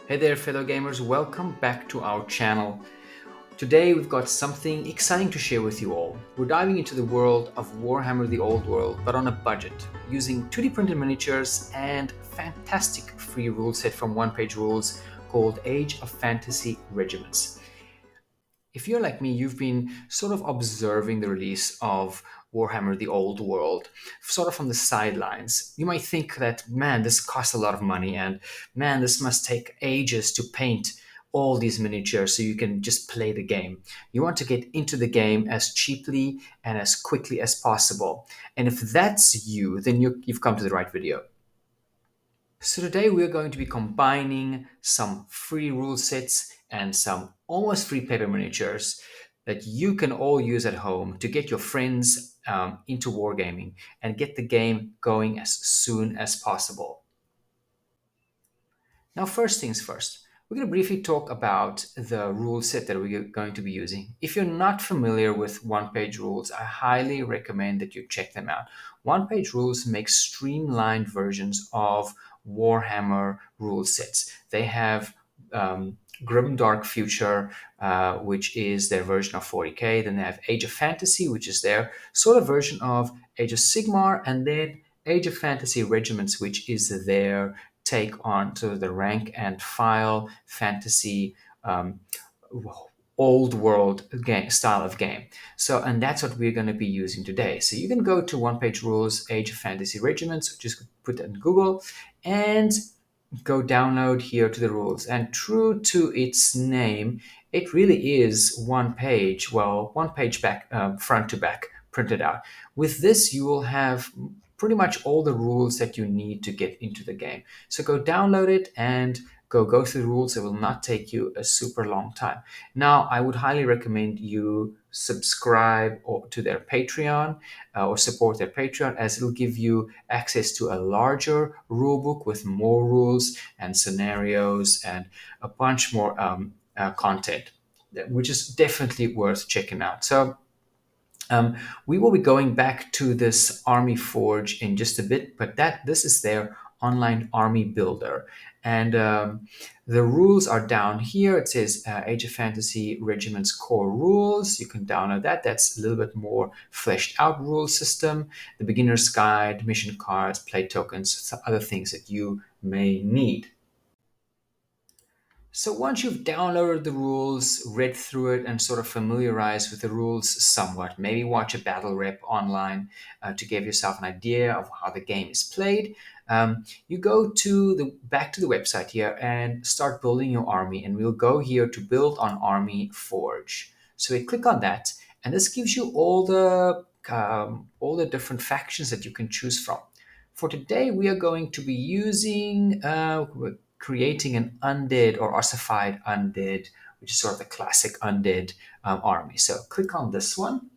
Hey there, fellow gamers, welcome back to our channel. Today we've got something exciting to share with you all. We're diving into the world of Warhammer the Old World, but on a budget, using 2D printed miniatures and fantastic free rule set from One Page Rules called Age of Fantasy Regiments. If you're like me, you've been sort of observing the release of Warhammer the Old World, sort of from the sidelines. You might think that, man, this costs a lot of money, and man, this must take ages to paint all these miniatures so you can just play the game. You want to get into the game as cheaply and as quickly as possible. And if that's you, then you've come to the right video. So today we're going to be combining some free rule sets and some almost free paper miniatures that you can all use at home to get your friends into wargaming and get the game going as soon as possible. Now, first things first, we're going to briefly talk about the rule set that we're going to be using. If you're not familiar with One Page Rules, I highly recommend that you check them out. One Page Rules makes streamlined versions of Warhammer rule sets. They have Grim Dark Future, which is their version of 40k. Then they have Age of Fantasy, which is their sort of version of Age of Sigmar, and then Age of Fantasy Regiments, which is their take on sort of the rank and file fantasy old world game style of game. So, and that's what we're going to be using today. So you can go to One Page Rules Age of Fantasy Regiments, just put that in Google, and go download here to the rules. And true to its name, it really is one page, well, one page back, front to back, printed out. With this, you will have pretty much all the rules that you need to get into the game. So go download it and go through the rules. It will not take you a super long time. Now, I would highly recommend you subscribe to their Patreon or support their Patreon, as it'll give you access to a larger rule book with more rules and scenarios and a bunch more content, which is definitely worth checking out. So we will be going back to this Army Forge in just a bit, but this is their online army builder. And the rules are down here. It says Age of Fantasy Regiments Core Rules. You can download that. That's a little bit more fleshed out rule system. The Beginner's Guide, mission cards, play tokens, some other things that you may need. So once you've downloaded the rules, read through it, and sort of familiarized with the rules somewhat, maybe watch a battle rep online to give yourself an idea of how the game is played. You go to back to the website here and start building your army. And we'll go here to build on Army Forge. So we click on that, and this gives you all the different factions that you can choose from. For today, we are going to be using creating an undead or ossified undead, which is sort of the classic undead army. So click on this one.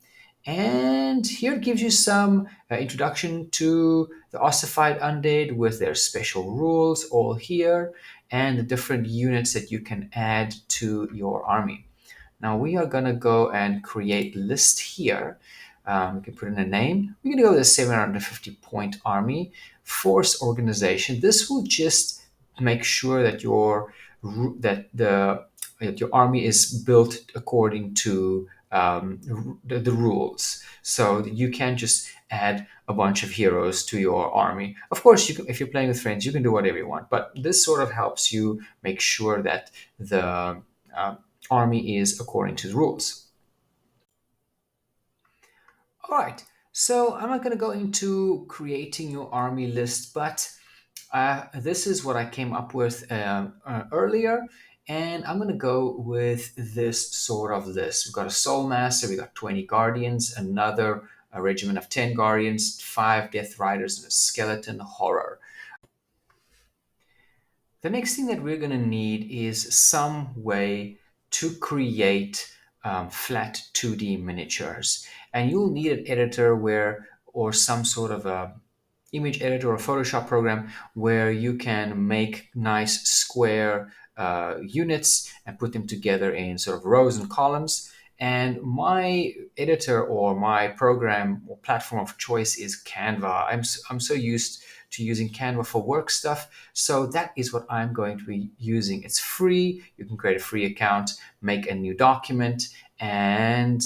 And here it gives you some introduction to the ossified undead with their special rules all here and the different units that you can add to your army. Now we are going to go and create list here. We can put in a name. We're going to go with a 750 point army force organization. This will just make sure that that your army is built according to the rules. So that you can just add a bunch of heroes to your army. Of course, if you're playing with friends, you can do whatever you want. But this sort of helps you make sure that the army is according to the rules. All right, so I'm not going to go into creating your army list, but this is what I came up with earlier, and I'm going to go with this sort of list. We've got a Soul Master, we've got 20 Guardians, another a regiment of 10 Guardians, 5 Death Riders, and a Skeleton Horror. The next thing that we're going to need is some way to create flat 2D miniatures. And you'll need an editor or some sort of a image editor or Photoshop program where you can make nice square units and put them together in sort of rows and columns. And my editor or my program or platform of choice is Canva. I'm so used to using Canva for work stuff. So that is what I'm going to be using. It's free. You can create a free account, make a new document, and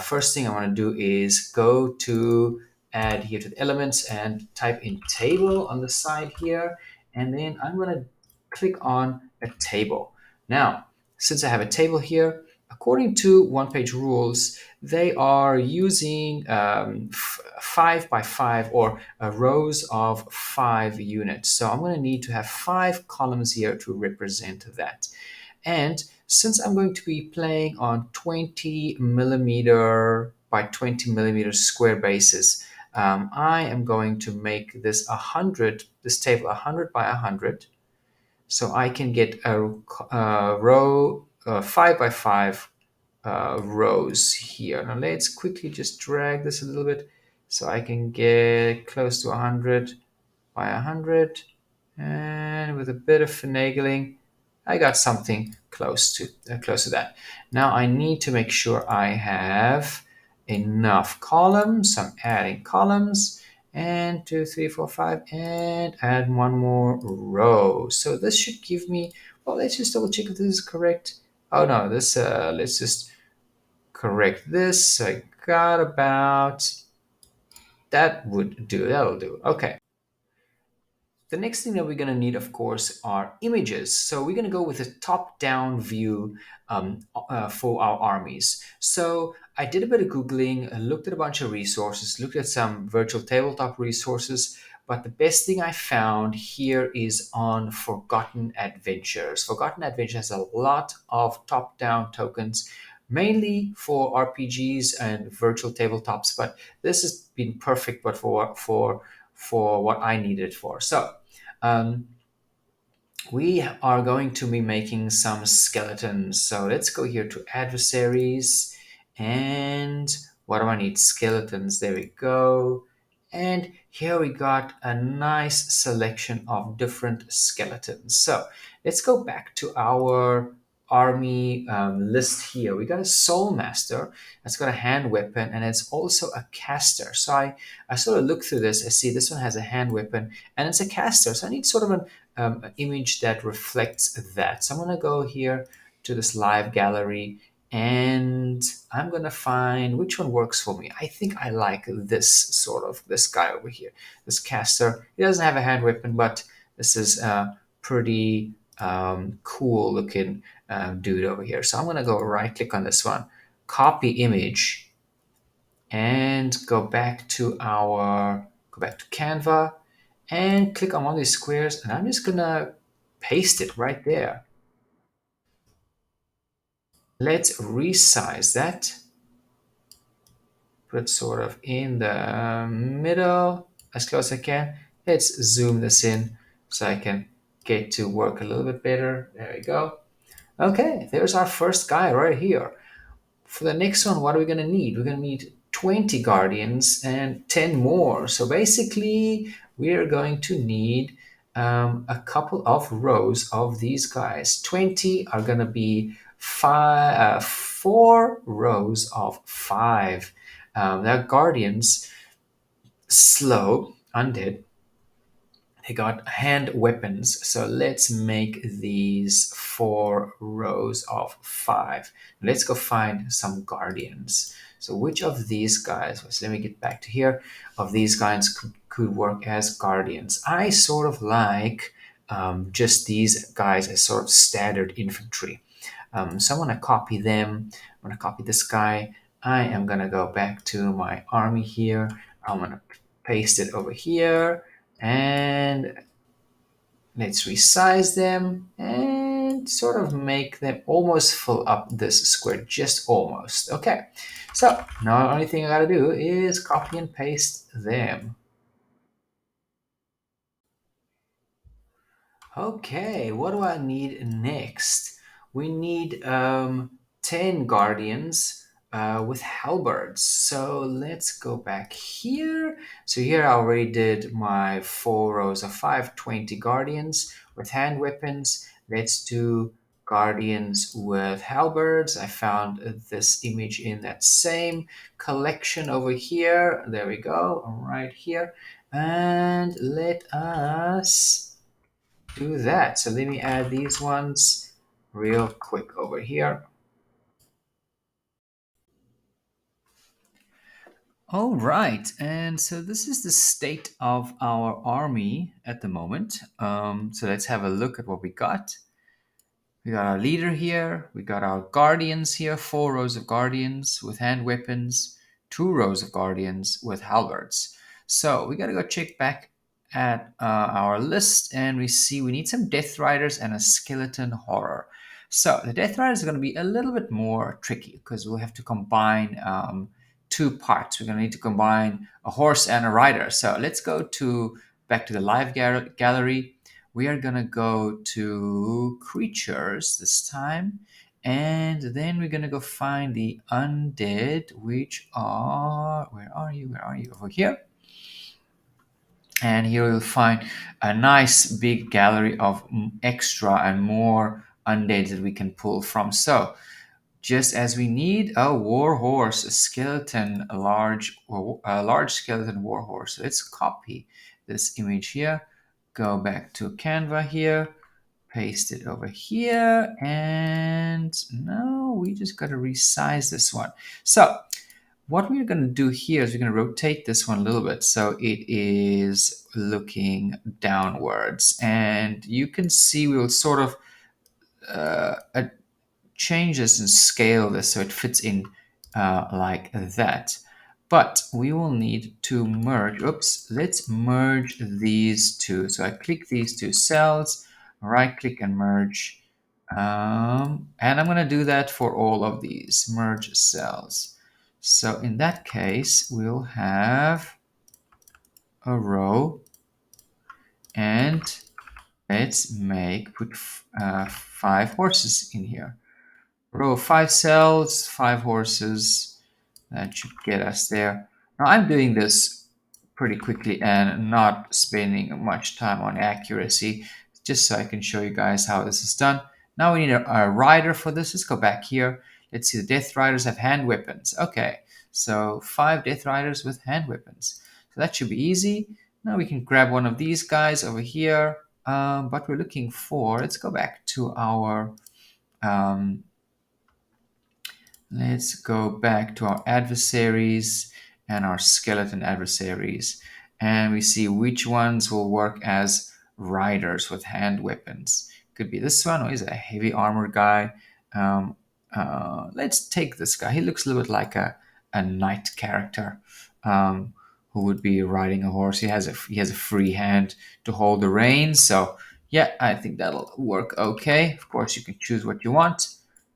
first thing I want to do is go to add here to the elements and type in table on the side here. And then I'm going to click on a table. Now, since I have a table here, according to one-page rules, they are using 5 by 5 or rows of 5 units. So I'm going to need to have 5 columns here to represent that. And since I'm going to be playing on 20 millimeter by 20 millimeter square bases, I am going to make this 100, this table 100 by 100. So I can get a row 5 by 5 rows here. Now let's quickly just drag this a little bit so I can get close to 100 by 100. And with a bit of finagling, I got something close to that. Now I need to make sure I have enough columns. So I'm adding columns, and 2, 3, 4, 5, and add one more row. So this should give me, well, let's just double check if this is correct. Oh no, this, let's just correct this. I got about, that would do, that'll do. Okay. The next thing that we're going to need, of course, are images. So we're going to go with a top-down view for our armies. So I did a bit of Googling, looked at a bunch of resources, looked at some virtual tabletop resources, but the best thing I found here is on Forgotten Adventures. Forgotten Adventures has a lot of top-down tokens, mainly for RPGs and virtual tabletops, but this has been perfect but for what I needed it for. So um, we are going to be making some skeletons. So let's go here to adversaries. And what do I need? Skeletons. There we go. And here we got a nice selection of different skeletons. So let's go back to our army list here. We got a soul master that's got a hand weapon, and it's also a caster. So I sort of look through this. I see this one has a hand weapon and it's a caster. So I need sort of an image that reflects that. So I'm going to go here to this live gallery, and I'm going to find which one works for me. I think I like this guy over here, this caster. He doesn't have a hand weapon, but this is a pretty cool looking dude over here. So I'm going to go right click on this one, copy image, and go back to Canva and click on one of these squares, and I'm just gonna paste it right there. Let's resize that, put it sort of in the middle as close as I can. Let's zoom this in so I can get to work a little bit better. There we go. Okay, there's our first guy right here. For the next one, what are we going to need? We're going to need 20 guardians and 10 more. So basically, we're going to need a couple of rows of these guys. 20 are going to be 4 rows of 5. They're guardians, slow, undead. They got hand weapons. So let's make these 4 rows of 5. Let's go find some guardians. So which of these guys, so let me get back to here, of these guys could work as guardians? I sort of like just these guys as sort of standard infantry. So I'm going to copy them. I'm going to copy this guy. I am going to go back to my army here. I'm going to paste it over here. And let's resize them and sort of make them almost fill up this square, just almost. Okay, so now the only thing I gotta do is copy and paste them. Okay, what do I need next? We need 10 guardians with halberds. So let's go back here. So here I already did my 4 rows of 520 guardians with hand weapons. Let's do guardians with halberds. I found this image in that same collection over here. There we go, right here. And let us do that. So let me add these ones real quick over here. All right, and so this is the state of our army at the moment. So let's have a look at what we got. We got our leader here. We got our guardians here, 4 rows of guardians with hand weapons, 2 rows of guardians with halberds. So we got to go check back at our list, and we see we need some Death Riders and a skeleton horror. So the Death Riders are going to be a little bit more tricky because we'll have to combine 2 parts. We're going to need to combine a horse and a rider. So let's go to back to the live gallery. We are gonna go to creatures this time, and then we're gonna go find the undead, which are, where are you, over here. And here we'll find a nice big gallery of extra and more undeads that we can pull from. So just as we need a war horse, a skeleton, a large skeleton war horse. So let's copy this image here, go back to Canva here, paste it over here, and now we just got to resize this one. So what we're going to do here is we're going to rotate this one a little bit so it is looking downwards, and you can see we'll sort of change this and scale this so it fits in like that. But we will need to merge, oops, let's merge these two. So I click these 2 cells, right click and merge. And I'm going to do that for all of these, merge cells. So in that case, we'll have a row, and let's put 5 horses in here. Row of 5 cells, 5 horses. That should get us there. Now I'm doing this pretty quickly and not spending much time on accuracy, just so I can show you guys how this is done. Now we need a rider for this. Let's go back here. Let's see, the Death Riders have hand weapons. Okay, so 5 Death Riders with hand weapons. So that should be easy. Now we can grab one of these guys over here. But we're looking for, let's go back to our um, let's go back to our adversaries and our skeleton adversaries, and we see which ones will work as riders with hand weapons. Could be this one, or he's a heavy armor guy. Um, let's take this guy. He looks a little bit like a knight character who would be riding a horse. He has a free hand to hold the reins. So yeah, I think that'll work okay. Of course, you can choose what you want.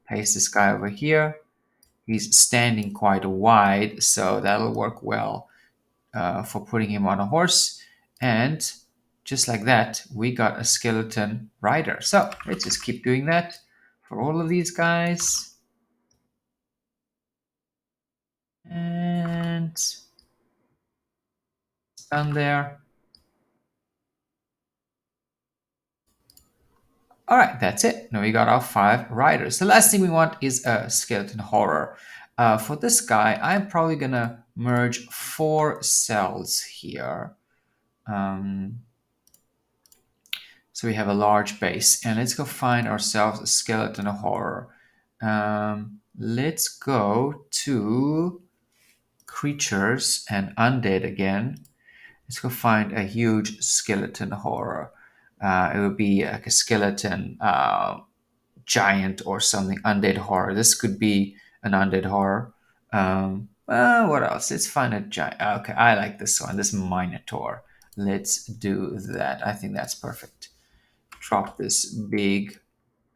Paste this guy over here. He's standing quite wide, so that'll work well for putting him on a horse. And just like that, we got a skeleton rider. So let's just keep doing that for all of these guys. And it's done there. All right, that's it. Now we got our 5 riders. The last thing we want is a skeleton horror. For this guy, I'm probably gonna merge 4 cells here. So we have a large base, and let's go find ourselves a skeleton horror. Let's go to creatures and undead again. Let's go find a huge skeleton horror. It would be like a skeleton giant or something, undead horror. This could be an undead horror. What else? Let's find a giant. Okay, I like this one, this Minotaur. Let's do that. I think that's perfect. Drop this big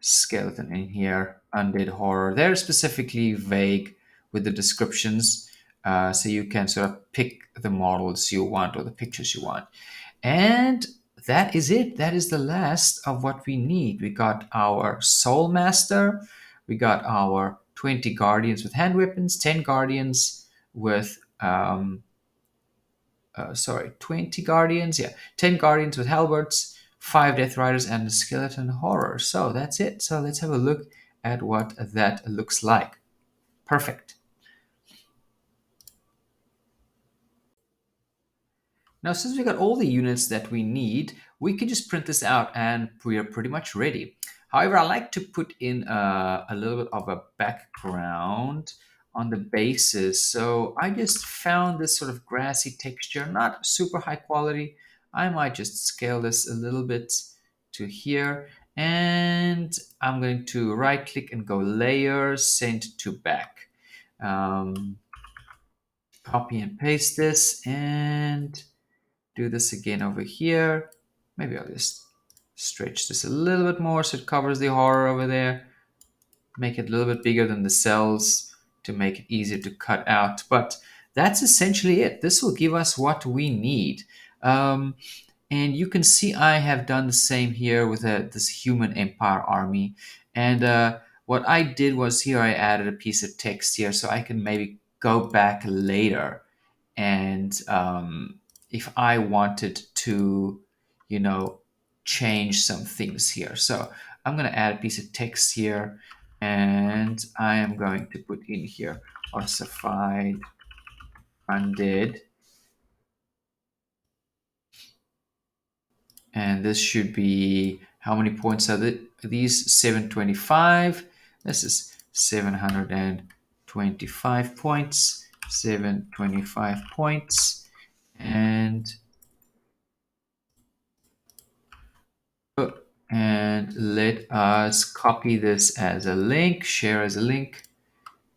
skeleton in here, undead horror. They're specifically vague with the descriptions, so you can sort of pick the models you want or the pictures you want. And that is it. That is the last of what we need. We got our Soul Master, we got our 20 Guardians with hand weapons, 10 Guardians with 20 Guardians, yeah, 10 Guardians with halberds, 5 Death Riders, and a skeleton horror. So that's it. So let's have a look at what that looks like. Perfect. Now, since we got all the units that we need, we can just print this out and we are pretty much ready. However, I like to put in a little bit of a background on the bases. So I just found this sort of grassy texture, not super high quality. I might just scale this a little bit to here. And I'm going to right click and go layers, send to back. Um, Copy and paste this and do this again over here. Maybe I'll just stretch this a little bit more so it covers the horror over there. Make it a little bit bigger than the cells to make it easier to cut out. But that's essentially it. This will give us what we need. And you can see I have done the same here with this human empire army. And what I did was here I added a piece of text here so I can maybe go back later and if I wanted to, you know, change some things here. So I'm going to add a piece of text here and I am going to put in here ossified undead. And this should be, how many points are these? 725. This is 725 points. 725 points. And let us copy this as a link, share as a link,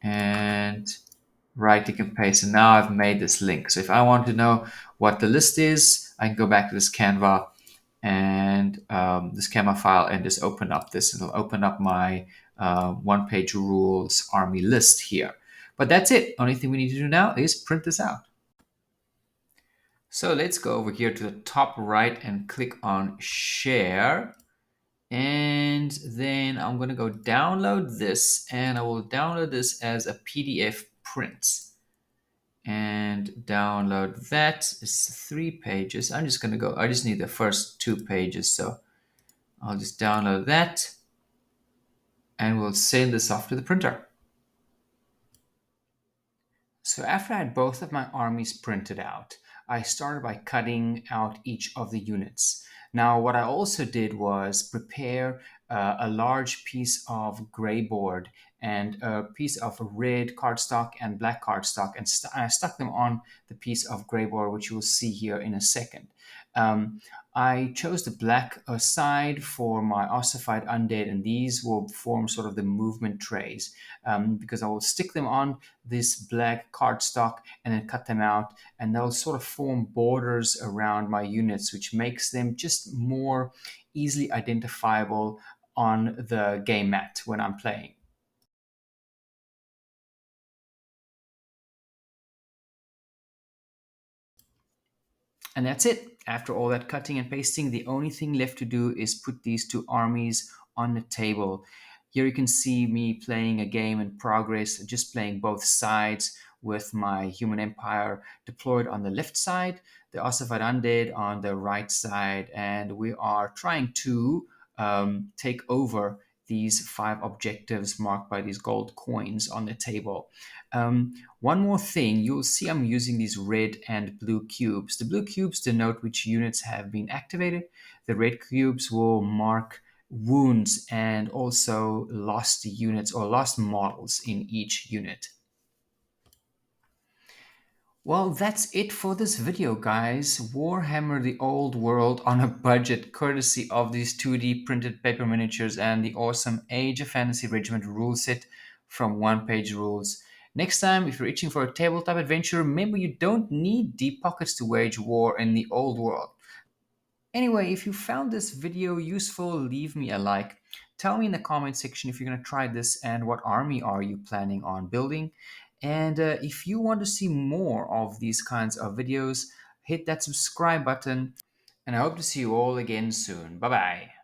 and right click and paste. And now I've made this link. So if I want to know what the list is, I can go back to this Canva and this Canva file and just open up this. It'll open up my one-page rules army list here. But that's it. Only thing we need to do now is print this out. So let's go over here to the top right and click on share. And then I'm going to go download this and I will download this as a PDF print and download that. It's 3 pages. I'm just going to go, I just need the first 2 pages. So I'll just download that and we'll send this off to the printer. So after I had both of my armies printed out, I started by cutting out each of the units. Now, what I also did was prepare a large piece of gray board and a piece of red cardstock and black cardstock, and I stuck them on the piece of gray board, which you will see here in a second. I chose the black side for my ossified undead, and these will form sort of the movement trays because I will stick them on this black cardstock and then cut them out, and they'll sort of form borders around my units, which makes them just more easily identifiable on the game mat when I'm playing. And that's it. After all that cutting and pasting, the only thing left to do is put these 2 armies on the table. Here you can see me playing a game in progress, just playing both sides with my human empire deployed on the left side, the ossified undead on the right side, and we are trying to take over these 5 objectives marked by these gold coins on the table. One more thing, you'll see I'm using these red and blue cubes. The blue cubes denote which units have been activated. The red cubes will mark wounds and also lost units or lost models in each unit. Well, that's it for this video, guys. Warhammer the Old World on a budget, courtesy of these 2D printed paper miniatures and the awesome Age of Fantasy Regiment rule set from One Page Rules. Next time, if you're itching for a tabletop adventure, remember you don't need deep pockets to wage war in the old world. Anyway, if you found this video useful, leave me a like. Tell me in the comment section if you're going to try this and what army are you planning on building. And if you want to see more of these kinds of videos, hit that subscribe button. And I hope to see you all again soon. Bye-bye.